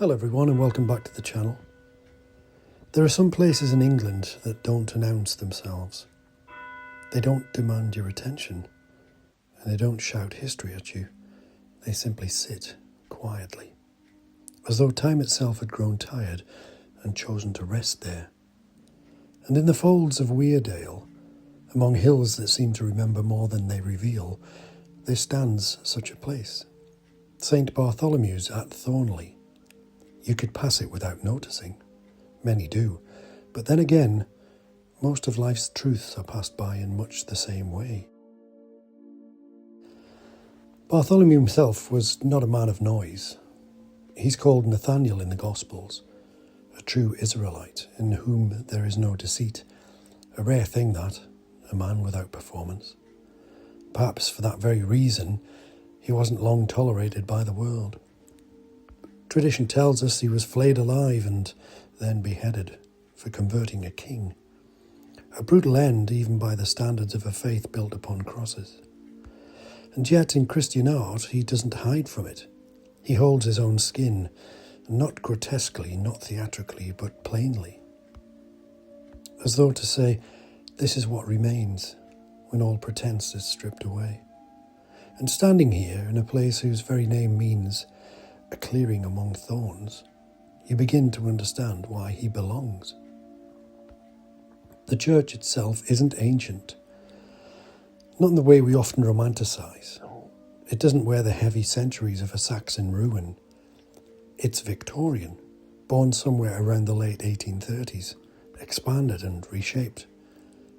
Hello everyone and welcome back to the channel. There are some places in England that don't announce themselves. They don't demand your attention and they don't shout history at you. They simply sit quietly, as though time itself had grown tired and chosen to rest there. And in the folds of Weardale, among hills that seem to remember more than they reveal, there stands such a place. Saint Bartholomew's at Thornley. You could pass it without noticing. Many do. But then again, most of life's truths are passed by in much the same way. Bartholomew himself was not a man of noise. He's called Nathaniel in the Gospels, a true Israelite in whom there is no deceit. A rare thing that, a man without performance. Perhaps for that very reason, he wasn't long tolerated by the world. Tradition tells us he was flayed alive and then beheaded for converting a king. A brutal end even by the standards of a faith built upon crosses. And yet in Christian art he doesn't hide from it. He holds his own skin, not grotesquely, not theatrically, but plainly. As though to say, this is what remains when all pretence is stripped away. And standing here in a place whose very name means a clearing among thorns, you begin to understand why he belongs. The church itself isn't ancient, not in the way we often romanticize. It doesn't wear the heavy centuries of a Saxon ruin. It's Victorian, born somewhere around the late 1830s, expanded and reshaped,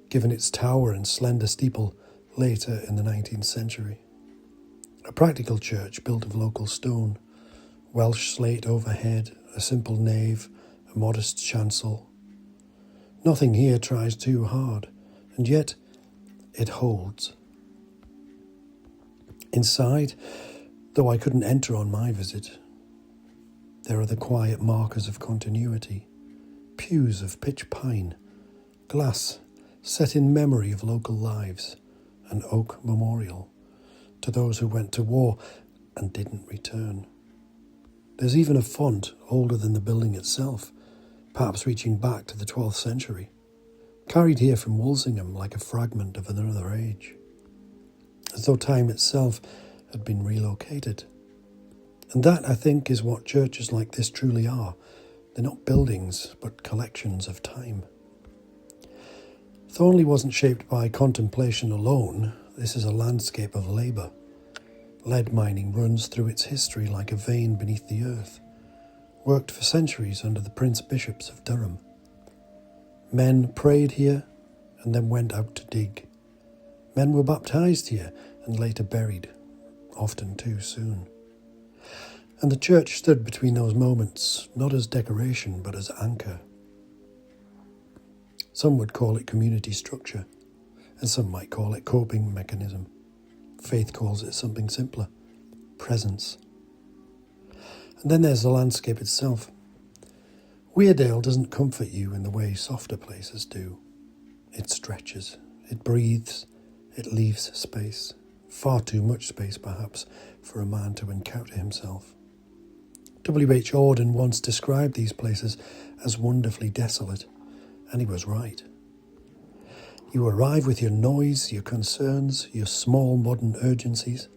given its tower and slender steeple later in the 19th century. A practical church built of local stone, Welsh slate overhead, a simple nave, a modest chancel. Nothing here tries too hard, and yet it holds. Inside, though I couldn't enter on my visit, there are the quiet markers of continuity, pews of pitch pine, glass set in memory of local lives, an oak memorial to those who went to war and didn't return. There's even a font older than the building itself, perhaps reaching back to the 12th century, carried here from Walsingham like a fragment of another age, as though time itself had been relocated. And that, I think, is what churches like this truly are. They're not buildings, but collections of time. Thornley wasn't shaped by contemplation alone. This is a landscape of labour. Lead mining runs through its history like a vein beneath the earth, worked for centuries under the Prince Bishops of Durham. Men prayed here and then went out to dig. Men were baptised here and later buried, often too soon. And the church stood between those moments, not as decoration but as anchor. Some would call it community structure, and some might call it coping mechanism. Faith calls it something simpler, presence. And then there's the landscape itself. Weardale doesn't comfort you in the way softer places do. It stretches, it breathes, it leaves space, far too much space perhaps for a man to encounter himself. W.H. Auden once described these places as wonderfully desolate, and he was right. You arrive with your noise, your concerns, your small modern urgencies,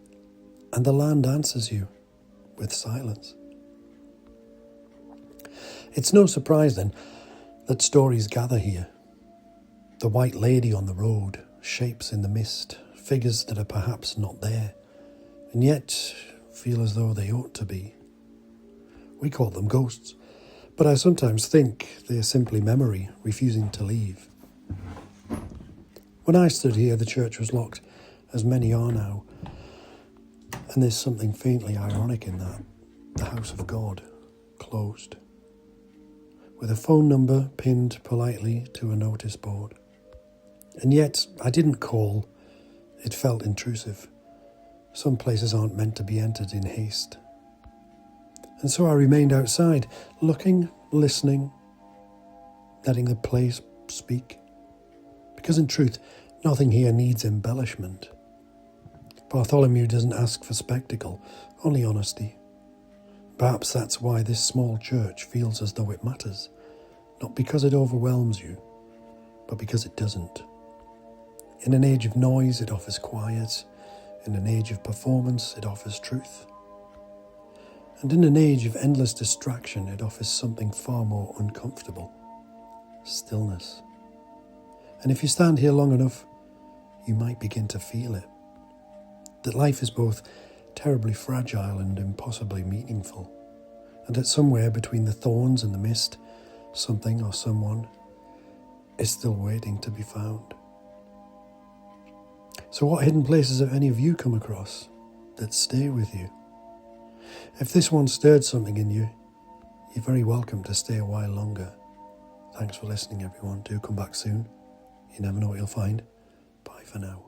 and the land answers you with silence. It's no surprise then that stories gather here. The white lady on the road, shapes in the mist, figures that are perhaps not there, and yet feel as though they ought to be. We call them ghosts, but I sometimes think they are simply memory refusing to leave. When I stood here, the church was locked, as many are now. And there's something faintly ironic in that. The house of God, closed. With a phone number pinned politely to a notice board. And yet, I didn't call. It felt intrusive. Some places aren't meant to be entered in haste. And so I remained outside, looking, listening, letting the place speak. Because in truth, nothing here needs embellishment. Bartholomew doesn't ask for spectacle, only honesty. Perhaps that's why this small church feels as though it matters, not because it overwhelms you, but because it doesn't. In an age of noise, it offers quiet. In an age of performance, it offers truth. And in an age of endless distraction, it offers something far more uncomfortable: stillness. And if you stand here long enough, you might begin to feel it. That life is both terribly fragile and impossibly meaningful. And that somewhere between the thorns and the mist, something or someone is still waiting to be found. So what hidden places have any of you come across that stay with you? If this one stirred something in you, you're very welcome to stay a while longer. Thanks for listening, everyone. Do come back soon. You never know what you'll find. Bye for now.